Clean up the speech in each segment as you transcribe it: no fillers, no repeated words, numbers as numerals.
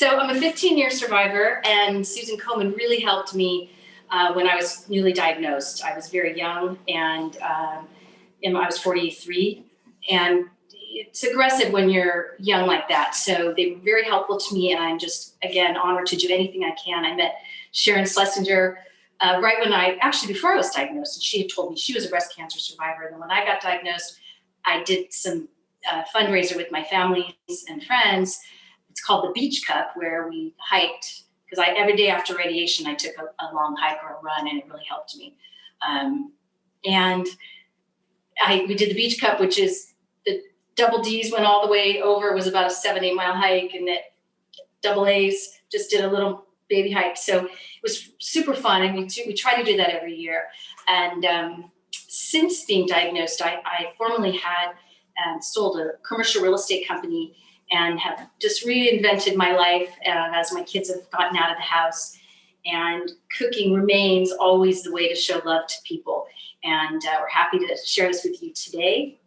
So I'm a 15-year survivor, and Susan Komen really helped me when I was newly diagnosed. I was very young, and I was 43, and it's aggressive when you're young like that. So they were very helpful to me, and I'm just, again, honored to do anything I can. I met Sharon Schlesinger right when before I was diagnosed, and she had told me she was a breast cancer survivor. And then when I got diagnosed, I did some fundraiser with my families and friends. It's called the Beach Cup, where we hiked, because every day after radiation, I took a long hike or a run, and it really helped me. We did the Beach Cup, which is the double D's went all the way over. It was about a 7-8 mile hike, and that double A's just did a little baby hike. So it was super fun, and we try to do that every year. And since being diagnosed, I formerly had sold a commercial real estate company and have just reinvented my life as my kids have gotten out of the house. And cooking remains always the way to show love to people. And we're happy to share this with you today.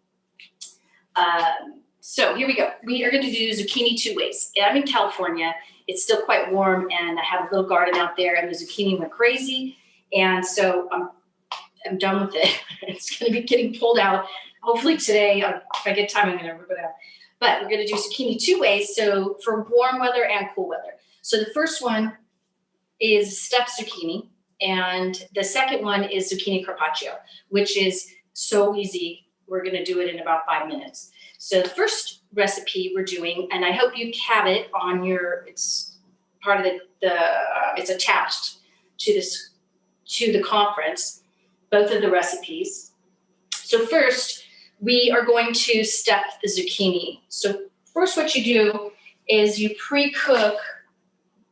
So here we go. We are going to do Zucchini Two Ways. I'm in California. It's still quite warm, and I have a little garden out there, and the zucchini went crazy. And so I'm done with it. It's going to be getting pulled out. Hopefully today, if I get time, I'm going to rip it out. But we're going to do zucchini 2 ways, so for warm weather and cool weather. So the first one is stuffed zucchini, and the second one is zucchini carpaccio, which is so easy. We're going to do it in about 5 minutes. So the first recipe we're doing, and I hope you have it on it's part of it's attached to the conference, both of the recipes. So first, we are going to stuff the zucchini. So first what you do is you pre-cook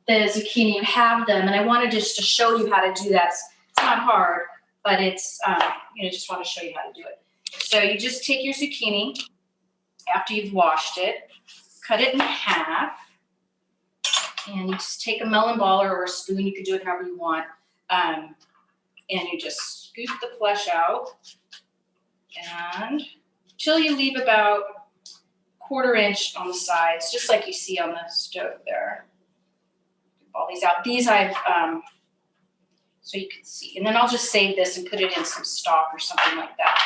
the zucchini. You have them, and I wanted just to show you how to do that. It's not hard, but it's, just want to show you how to do it. So you just take your zucchini after you've washed it, cut it in half, and you just take a melon ball or a spoon. You can do it however you want. And you just scoop the flesh out, and till you leave about 1/4 inch on the sides, just like you see on the stove there. All these out. These I've, so you can see. And then I'll just save this and put it in some stock or something like that.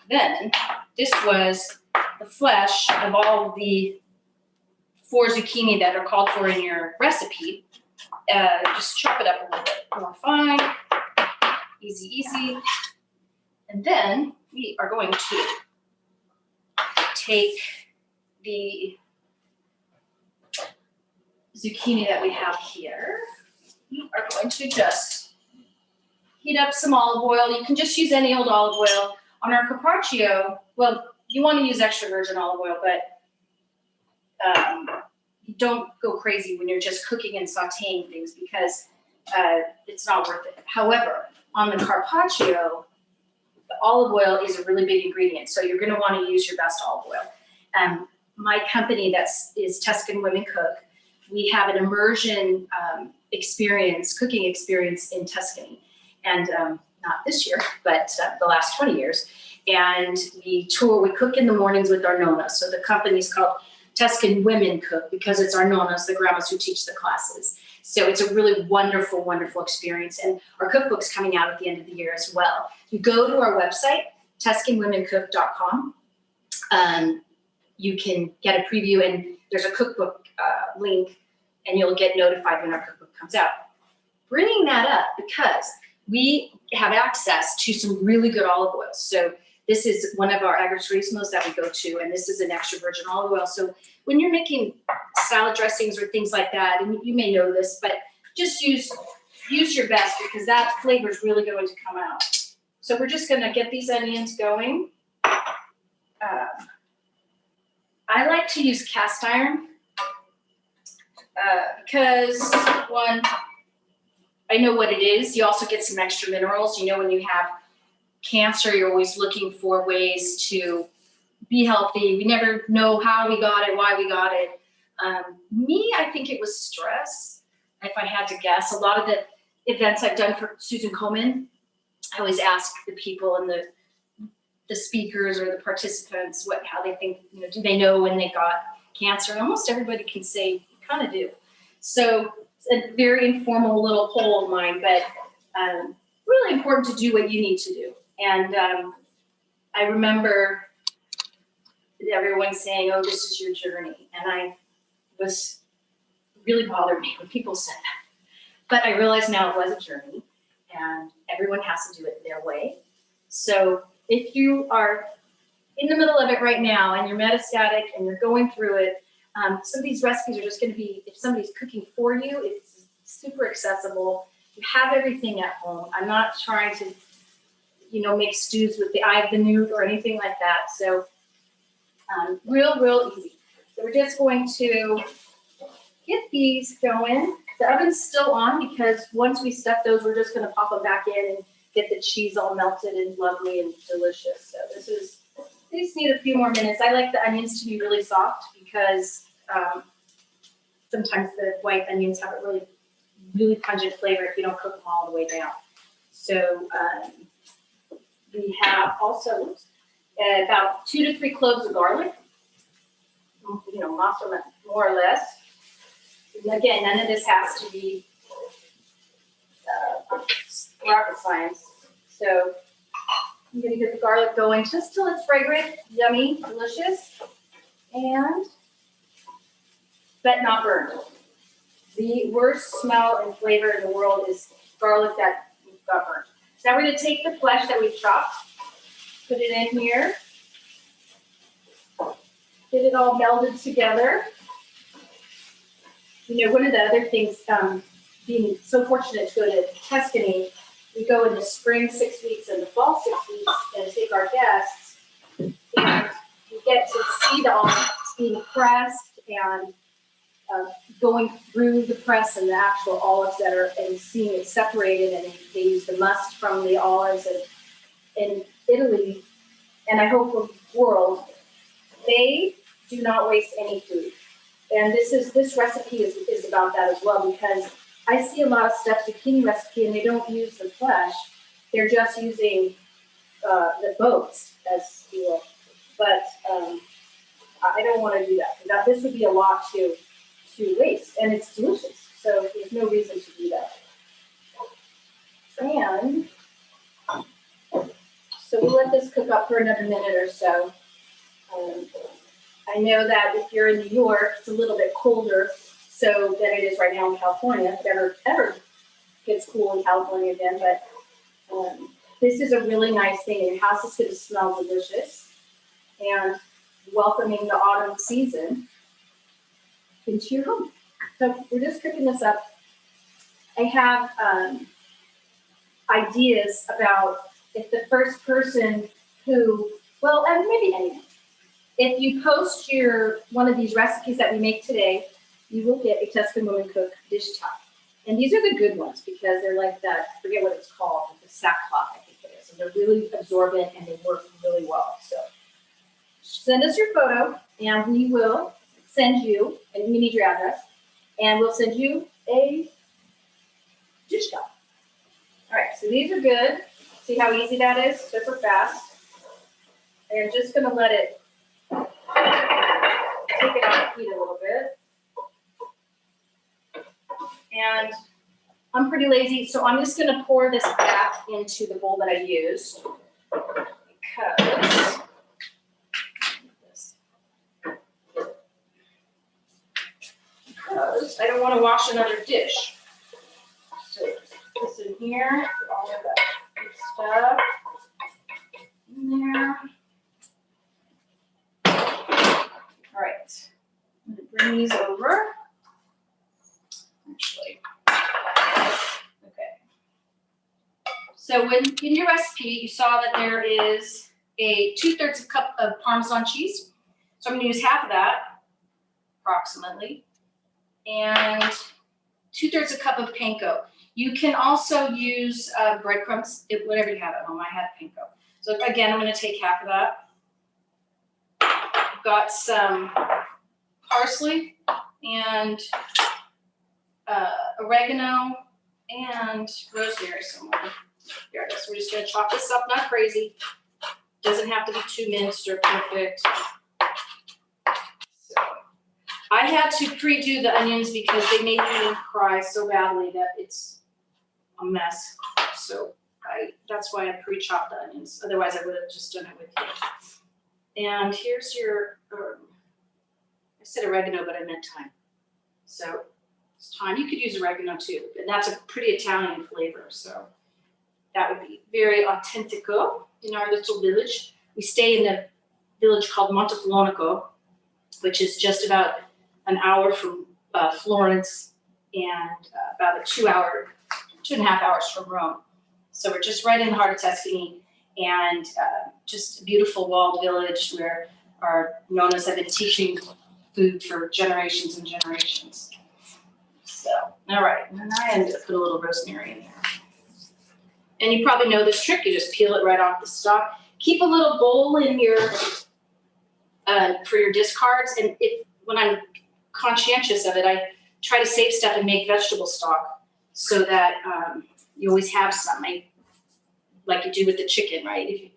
Then this was the flesh of all the 4 zucchini that are called for in your recipe. Just chop it up a little bit more fine. Easy, easy. And then we are going to take the zucchini that we have here. We are going to just heat up some olive oil. You can just use any old olive oil. On our carpaccio, well, you want to use extra virgin olive oil, but don't go crazy when you're just cooking and sauteing things, because it's not worth it. However, on the carpaccio, the olive oil is a really big ingredient, so you're going to want to use your best olive oil. My company is Tuscan Women Cook. We have an immersion cooking experience in Tuscany, and not this year, but the last 20 years. And we cook in the mornings with our Nonnas. So the company's called Tuscan Women Cook because it's our Nonnas, the grandmas who teach the classes. So it's a really wonderful, wonderful experience. And our cookbook's coming out at the end of the year as well. You go to our website, TuscanWomenCook.com. You can get a preview, and there's a cookbook link, and you'll get notified when our cookbook comes out. Bringing that up because we have access to some really good olive oils. So this is one of our agriturismos that we go to, and this is an extra virgin olive oil. So when you're making salad dressings or things like that, and you may know this, but just use your best, because that flavor is really going to come out. So we're just going to get these onions going. I like to use cast iron because, one, I know what it is. You also get some extra minerals. When you have cancer, you're always looking for ways to be healthy. We never know how we got it, why we got it. I think it was stress, if I had to guess. A lot of the events I've done for Susan Komen, I always ask the people and the speakers or the participants how they think, do they know when they got cancer, and almost everybody can say you kind of do. So it's a very informal little poll of mine, but really important to do what you need to do. And I remember everyone saying, oh, this is your journey. And I was really bothered me when people said that. But I realized now it was a journey, and everyone has to do it their way. So if you are in the middle of it right now and you're metastatic and you're going through it, some of these recipes are just going to be, if somebody's cooking for you, it's super accessible. You have everything at home. I'm not trying to, make stews with the eye of the newt or anything like that. So real easy. So we're just going to get these going. The oven's still on because once we stuff those, we're just going to pop them back in and get the cheese all melted and lovely and delicious. So these need a few more minutes. I like the onions to be really soft because sometimes the white onions have a really pungent flavor if you don't cook them all the way down. So we have also about 2 to 3 cloves of garlic, more or less. And again, none of this has to be rocket science. So I'm going to get the garlic going just till it's fragrant, yummy, delicious, but not burned. The worst smell and flavor in the world is garlic that got burnt. So now we're going to take the flesh that we've chopped, put it in here, get it all melded together. One of the other things, being so fortunate to go to Tuscany, we go in the spring 6 weeks and the fall 6 weeks and take our guests, and we get to see the olives being pressed and going through the press and the actual olives that are, and seeing it separated, and they use the must from the olives. And in Italy, and I hope the world, they do not waste any food. And this recipe is about that as well, because I see a lot of stuff, zucchini recipe, and they don't use the flesh. They're just using the boats, as you will. But I don't want to do that, because this would be a lot to waste, and it's delicious. So there's no reason to do that. And so we'll let this cook up for another minute or so. I know that if you're in New York, it's a little bit colder than it is right now in California. If it ever gets cool in California again, but this is a really nice thing. Your house is going to smell delicious and welcoming the autumn season into your home. So we're just cooking this up. I have ideas about if the first person who, and maybe anyone, if you post one of these recipes that we make today, you will get a Tuscan Woman Cook dish top. And these are the good ones because they're like that, I forget what it's called, the sackcloth, I think it is. And they're really absorbent and they work really well. So send us your photo and we will send you, and we need your address, and we'll send you a dish top. All right, so these are good. See how easy that is? Super fast. And I'm just gonna let it take it off the heat a little bit. And I'm pretty lazy, so I'm just going to pour this back into the bowl that I used because I don't want to wash another dish. So put this in here, put all of that good stuff in there. All right, I'm going to bring these over. Actually, okay. So in your recipe, you saw that there is a 2/3 cup of Parmesan cheese. So I'm going to use half of that, approximately, and 2/3 cup of panko. You can also use breadcrumbs, whatever you have at home. I have panko. So again, I'm going to take half of that. I've got some parsley and oregano and rosemary somewhere. Here it is. We're just going to chop this up, not crazy. Doesn't have to be too minced or perfect. So I had to pre-do the onions because they made me cry so badly that it's a mess. So that's why I pre-chopped the onions. Otherwise, I would have just done it with you. And here's your, I said oregano, but I meant thyme. So it's thyme. You could use oregano too, and that's a pretty Italian flavor. So that would be very authentico in our little village. We stay in a village called Montefalonico, which is just about an hour from Florence and about a 2.5 hours from Rome. So we're just right in the heart of Tuscany, and just a beautiful walled village where our Nonnas have been teaching food for generations and generations. So, all right, and I ended up put a little rosemary in there. And you probably know this trick, you just peel it right off the stalk. Keep a little bowl in your, for your discards, and when I'm conscientious of it, I try to save stuff and make vegetable stock so that you always have some, like you do with the chicken, right?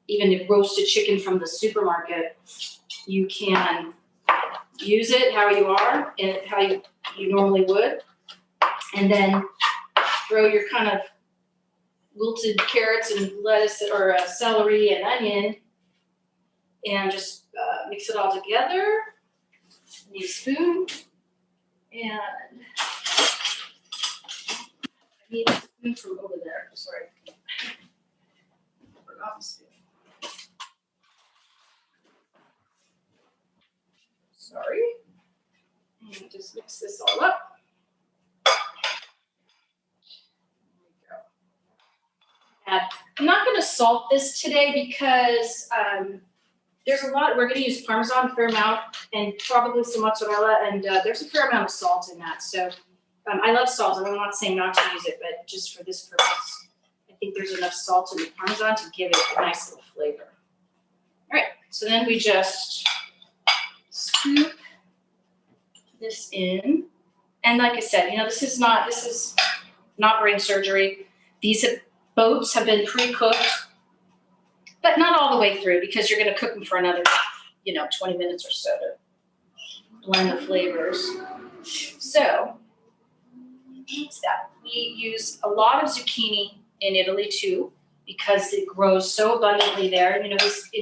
Even if roasted chicken from the supermarket, you can use it how you are and how you normally would, and then throw your kind of wilted carrots and lettuce or celery and onion, and just mix it all together. Need a spoon, and I need a spoon from over there. Sorry, forgot the spoon. Sorry, and just mix this all up. I'm not going to salt this today because there's a lot. We're going to use Parmesan a fair amount and probably some mozzarella, and there's a fair amount of salt in that. So I love salt, and I'm not saying not to use it, but just for this purpose, I think there's enough salt in the Parmesan to give it a nice little flavor. All right, so then we just scoop this in, and like I said, this is not brain surgery. These boats have been pre-cooked, but not all the way through because you're going to cook them for another, 20 minutes or so to blend the flavors. So that's that. We use a lot of zucchini in Italy too because it grows so abundantly there. In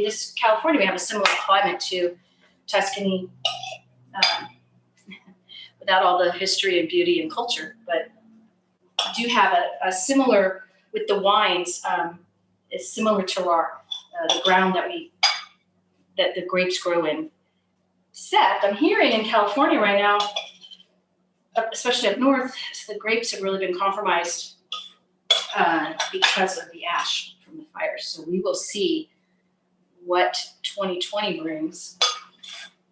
this California, we have a similar climate to Tuscany, without all the history and beauty and culture, but we do have a similar with the wines. It's similar terroir, the ground that the grapes grow in. Except I'm hearing in California right now, especially up north, the grapes have really been compromised because of the ash from the fires. So we will see what 2020 brings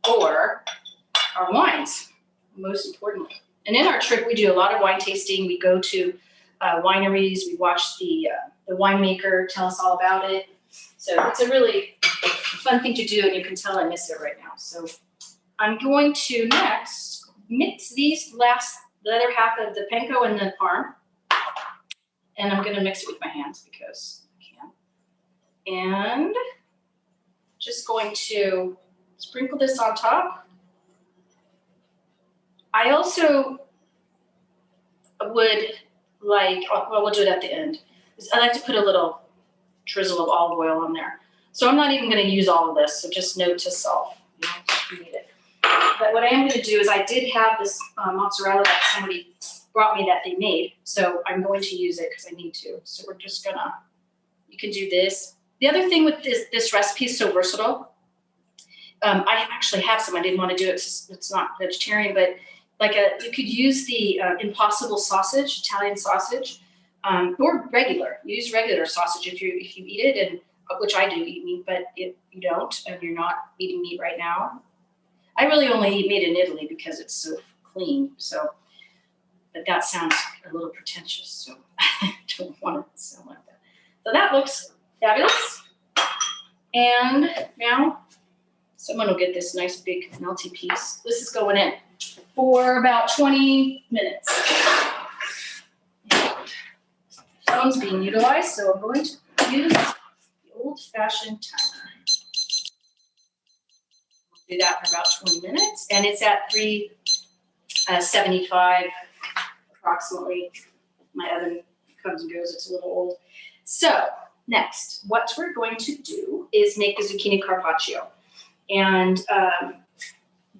for our wines, most importantly. And in our trip, we do a lot of wine tasting. We go to wineries. We watch the winemaker tell us all about it. So it's a really fun thing to do, and you can tell I miss it right now. So I'm going to next mix the other half of the panko and the parm, and I'm going to mix it with my hands because I can. And just going to sprinkle this on top. I also would we'll do it at the end. I like to put a little drizzle of olive oil on there. So I'm not even going to use all of this, so just note to self, if you need it. But what I am going to do is I did have this mozzarella that somebody brought me that they made, so I'm going to use it because I need to. So we're just gonna, you can do this. The other thing with this recipe is so versatile. I actually have some. I didn't want to do it because it's not vegetarian, but you could use the Impossible sausage, Italian sausage, or regular. Use regular sausage if you eat it, and which I do eat meat, but if you don't and you're not eating meat right now, I really only eat meat in Italy because it's so clean. So, but that sounds a little pretentious, so I don't want it to sound like that. So that looks fabulous. And now someone will get this nice big melty piece. This is going in for about 20 minutes. Phone's being utilized, so I'm going to use the old-fashioned timer. Do that for about 20 minutes, and it's at 375 approximately. My oven comes and goes, it's a little old. So next, what we're going to do is make the zucchini carpaccio. And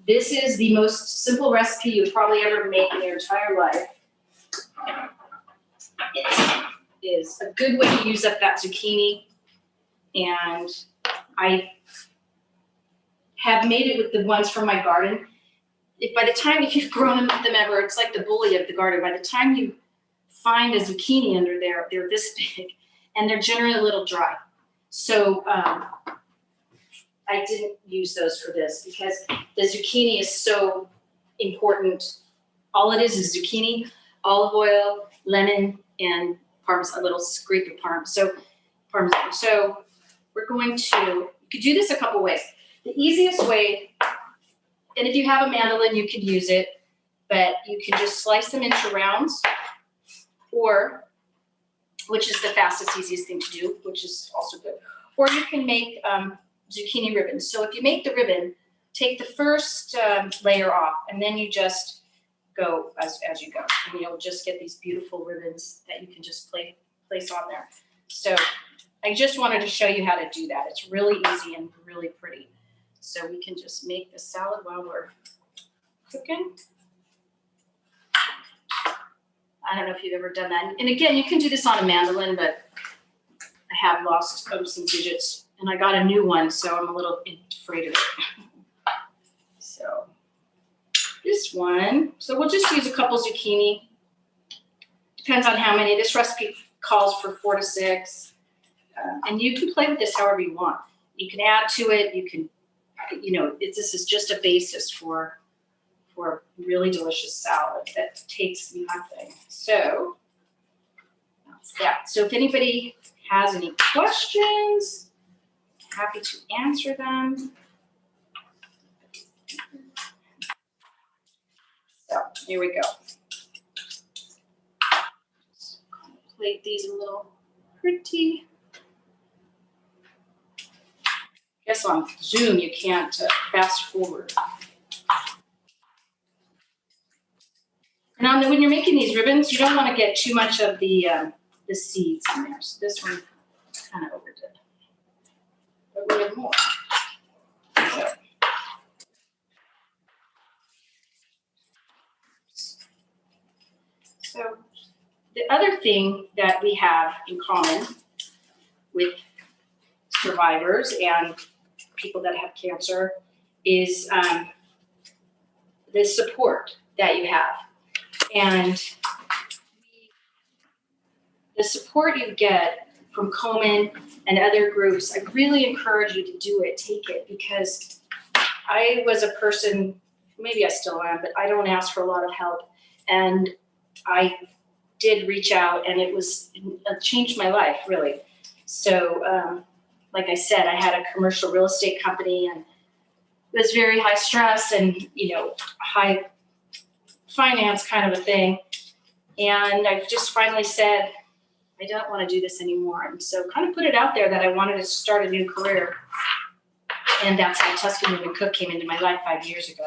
this is the most simple recipe you'll probably ever make in your entire life. It is a good way to use up that zucchini. And I have made it with the ones from my garden. If you've grown them ever, it's like the bully of the garden. By the time you find a zucchini under there, they're this big, and they're generally a little dry. So I didn't use those for this because the zucchini is so important. All it is zucchini, olive oil, lemon, and Parmesan, a little scrape of Parmesan. So we're going to, you could do this a couple ways. The easiest way, and if you have a mandolin, you could use it, but you can just slice them into rounds, or, which is the fastest, easiest thing to do, which is also good. Or you can make zucchini ribbons. So if you make the ribbon, take the first layer off, and then you just go as you go. And you'll just get these beautiful ribbons that you can just place on there. So I just wanted to show you how to do that. It's really easy and really pretty. So we can just make the salad while we're cooking. I don't know if you've ever done that. And again, you can do this on a mandolin, but I have lost some digits, and I got a new one, so I'm a little afraid of it. So this one, so we'll just use a couple zucchini. Depends on how many. This recipe calls for 4 to 6. And you can play with this however you want. You can add to it. You can, this is just a basis for a really delicious salad that takes nothing. So that's that. So if anybody has any questions, happy to answer them. So here we go. Plate these a little pretty. I guess on Zoom you can't fast forward. And when you're making these ribbons, you don't want to get too much of the seeds in there. So this one kind of overdid. But we have more. So the other thing that we have in common with survivors and people that have cancer is the support that you have. And the support you get from Coleen and other groups, I really encourage you to do it, take it, because I was a person, maybe I still am, but I don't ask for a lot of help. And I did reach out, and it changed my life, really. So, like I said, I had a commercial real estate company, and it was very high stress and, high finance kind of a thing. And I just finally said, I don't want to do this anymore. And so kind of put it out there that I wanted to start a new career. And that's how Tuscan Cook came into my life 5 years ago.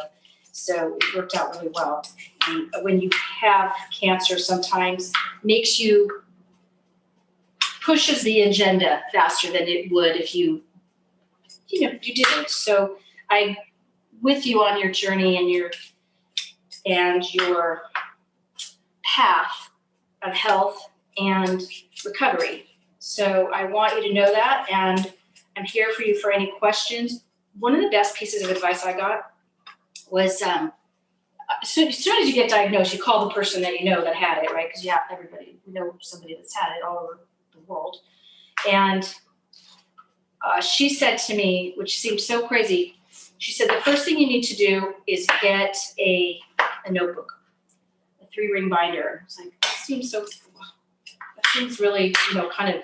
So it worked out really well. And when you have cancer, sometimes pushes the agenda faster than it would if you didn't. So I'm with you on your journey and your path of health and recovery. So I want you to know that, and I'm here for you for any questions. One of the best pieces of advice I got was as soon as you get diagnosed, you call the person that you know that had it, right? Because everybody somebody that's had it all over the world. And she said to me, which seemed so crazy, she said, the first thing you need to do is get a notebook, a 3-ring binder. It's like, that seems really, kind of,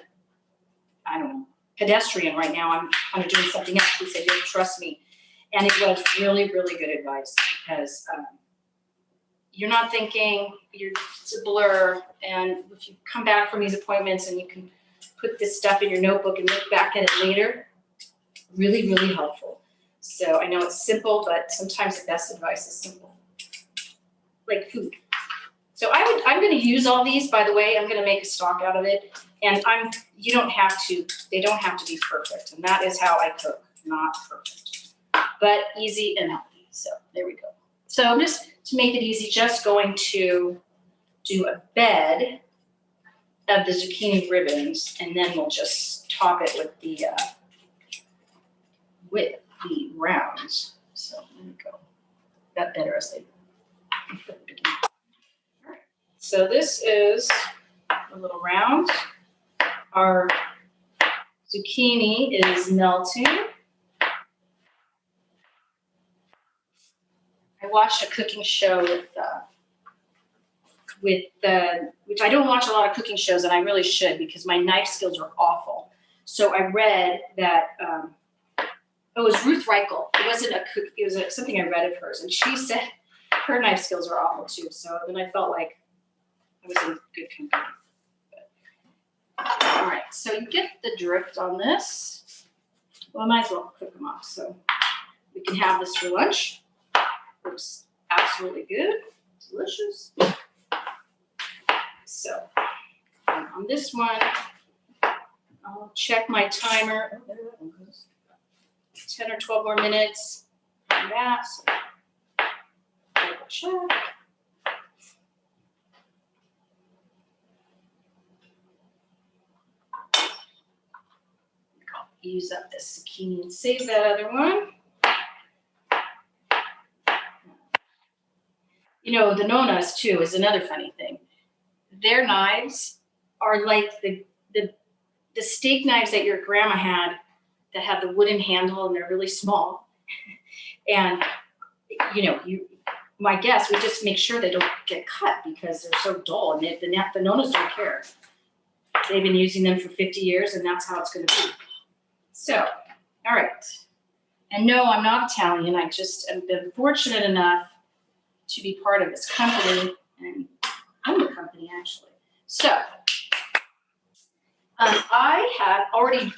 I don't know, pedestrian right now. I'm kind of doing something else. She said, you'll trust me. And it was really, really good advice, because you're not thinking, it's a blur. And if you come back from these appointments and you can put this stuff in your notebook and look back at it later, really, really helpful. So I know it's simple, but sometimes the best advice is simple, like food. So I'm going to use all these, by the way. I'm going to make a stock out of it. And you don't have to, they don't have to be perfect. And that is how I cook, not perfect, but easy and healthy. So there we go. So I'm just, to make it easy, just going to do a bed of the zucchini ribbons, and then we'll just top it with the rounds. So there we go. Got better as they put it together. All right. So this is a little round. Our zucchini is melting. I watched a cooking show which I don't watch a lot of cooking shows, and I really should because my knife skills are awful. So I read that it was Ruth Reichel. It wasn't a cook. It was something I read of hers, and she said her knife skills are awful too. So then I felt like I was in good company. All right, so you get the drift on this. Well, I might as well cook them off. So we can have this for lunch. Looks absolutely good, delicious. So on this one, I'll check my timer. 10 or 12 more minutes on that. So double check. I'll use up this zucchini and save that other one. You know, the Nonnas too is another funny thing. Their knives are like the steak knives that your grandma had that have the wooden handle and they're really small. And you know, my guess, we just make sure they don't get cut because they're so dull, and the Nonnas don't care. They've been using them for 50 years, and that's how it's going to be. So, all right. And no, I'm not Italian. I just have been fortunate enough to be part of this company, and own the company actually. So I have already,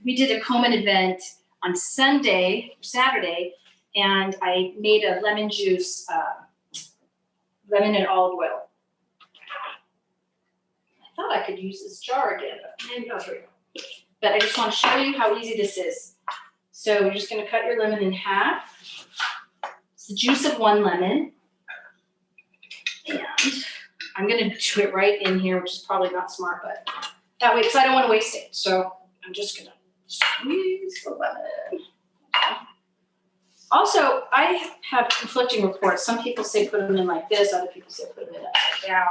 we did a Coleman event on Saturday, and I made a lemon juice, lemon and olive oil. I thought I could use this jar again, but maybe I'll here. But I just want to show you how easy this is. So you're just going to cut your lemon in half. It's the juice of one lemon. And I'm going to do it right in here, which is probably not smart, but that way, because I don't want to waste it. So I'm just going to squeeze the lemon. Also, I have conflicting reports. Some people say put them in like this. Other people say put them in upside down.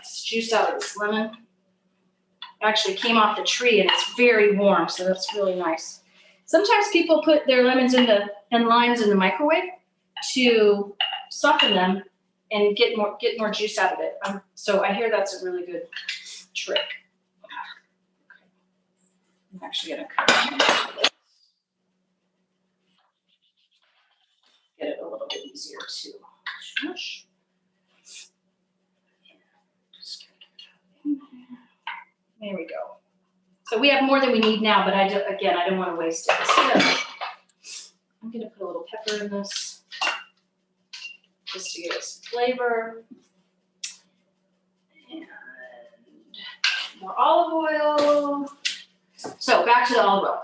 It's juice out of this lemon. It actually came off the tree, and it's very warm, so that's really nice. Sometimes people put their lemons and limes in the microwave to soften them and get more juice out of it. So I hear that's a really good trick. I'm actually going to cut it. Get it a little bit easier to smush. Just gonna get that in there. There we go. So we have more than we need now, but I don't want to waste it. So I'm going to put a little pepper in this just to give it some flavor. And more olive oil. So back to the olive oil.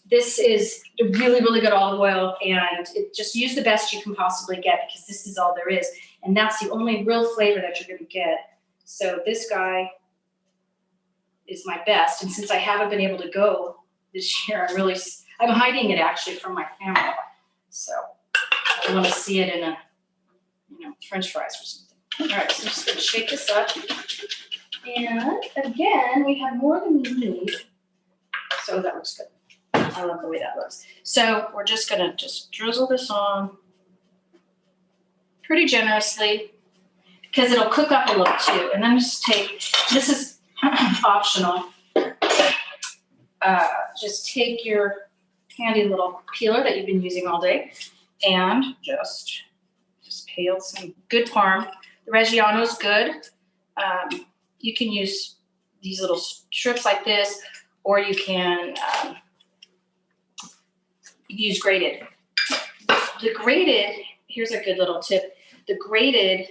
This is a really, really good olive oil, and just use the best you can possibly get because this is all there is. And that's the only real flavor that you're going to get. So this guy is my best. And since I haven't been able to go this year, I'm hiding it actually from my family. So I want to see it in a, French fries or something. All right, so I'm just going to shake this up. And again, we have more than we need. So that looks good. I love the way that looks. So we're just going to just drizzle this on pretty generously because it'll cook up a little too. And then just this is optional. Just take your handy little peeler that you've been using all day and just peel some good parm. The Reggiano is good. You can use these little strips like this, or you can you can use grated. The grated, here's a good little tip. The grated,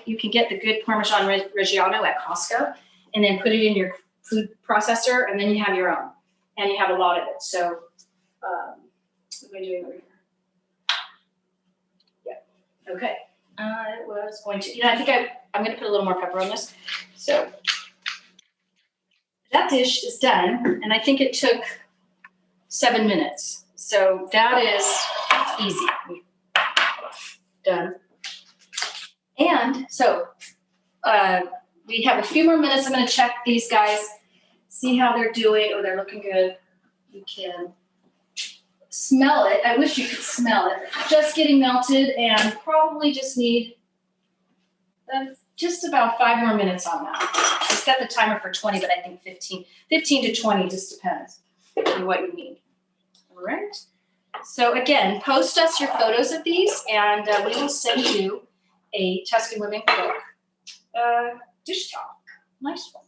you can get the good Parmesan Reggiano at Costco and then put it in your food processor, and then you have your own. And you have a lot of it. So, what am I doing over here? Yeah, okay. I was going to, I think I'm going to put a little more pepper on this. So, that dish is done, and I think it took 7 minutes. So, that is easy. Done. And so, we have a few more minutes. I'm going to check these guys, see how they're doing. Oh, they're looking good. You can smell it. I wish you could smell it. Just getting melted, and probably just need just about 5 more minutes on that. I set the timer for 20, but I think 15 to 20 just depends on what you need. All right. So again, post us your photos of these, and we will send you a Tuscan Women Cook dish towel. Nice one.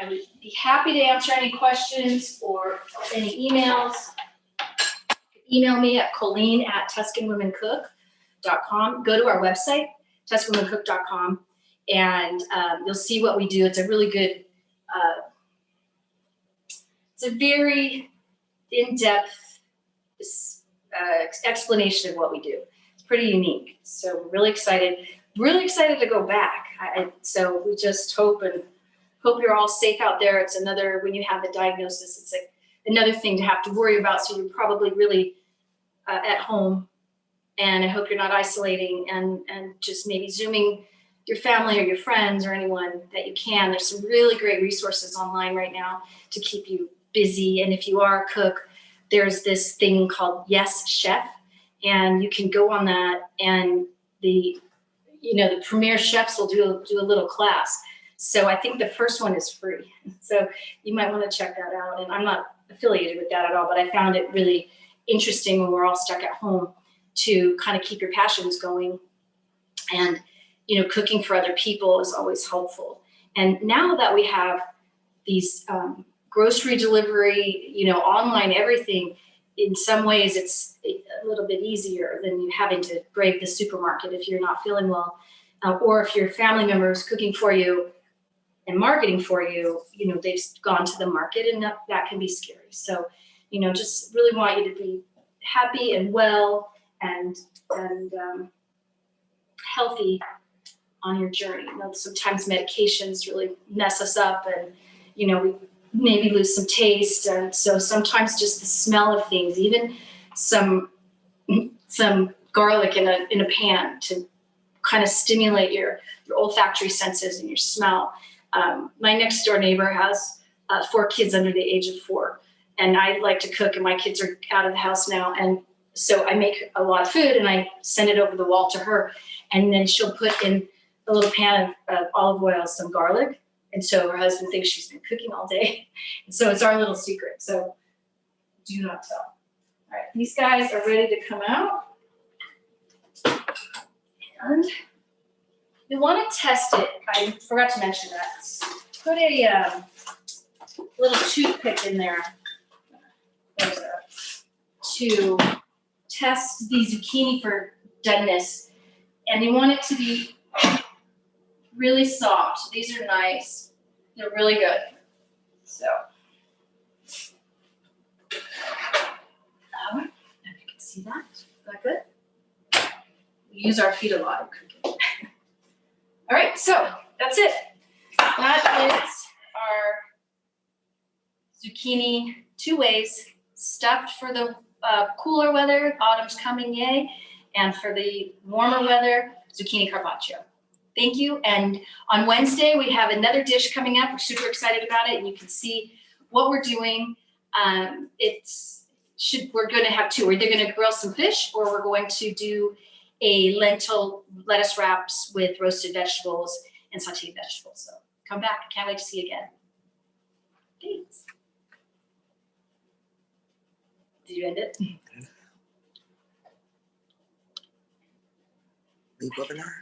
I would be happy to answer any questions or any emails. Email me at Coleen at TuscanWomenCook.com. Go to our website, TuscanWomenCook.com, and you'll see what we do. It's a really good, it's a very in-depth explanation of what we do. It's pretty unique. So we're really excited to go back. So we just hope you're all safe out there. It's another, when you have the diagnosis, it's like another thing to have to worry about. So you're probably really at home, and I hope you're not isolating and just maybe Zooming your family or your friends or anyone that you can. There's some really great resources online right now to keep you busy. And if you are a cook, there's this thing called Yes Chef, and you can go on that, and the premier chefs will do a little class. So I think the first one is free. So you might want to check that out. And I'm not affiliated with that at all, but I found it really interesting when we're all stuck at home to kind of keep your passions going. And, cooking for other people is always helpful. And now that we have these grocery delivery, online everything, in some ways it's a little bit easier than you having to brave the supermarket if you're not feeling well. Or if your family member is cooking for you and marketing for you, they've gone to the market, and that can be scary. So, just really want you to be happy and well and healthy on your journey. Sometimes medications really mess us up, and, we maybe lose some taste. And so sometimes just the smell of things, even some garlic in a pan to kind of stimulate your olfactory senses and your smell. My next door neighbor has 4 kids under the age of 4, and I like to cook, and my kids are out of the house now. And so I make a lot of food, and I send it over the wall to her, and then she'll put in a little pan of olive oil, some garlic. And so her husband thinks she's been cooking all day. And so it's our little secret. So do not tell. All right, these guys are ready to come out. And you want to test it. I forgot to mention that. Put a little toothpick in there. To test the zucchini for doneness. And you want it to be really soft. These are nice. They're really good. So, if you can see that. Is that good? We use our feet a lot in cooking. All right, so that's it. That is our Zucchini Two Ways, stuffed for the cooler weather. Autumn's coming, yay. And for the warmer weather, zucchini carpaccio. Thank you. And on Wednesday, we have another dish coming up. We're super excited about it, and you can see what we're doing. We're going to have 2. We're either going to grill some fish, or we're going to do a lentil lettuce wraps with roasted vegetables and sauteed vegetables. So come back. Can't wait to see you again. Thanks. Did you end it? Leave webinar.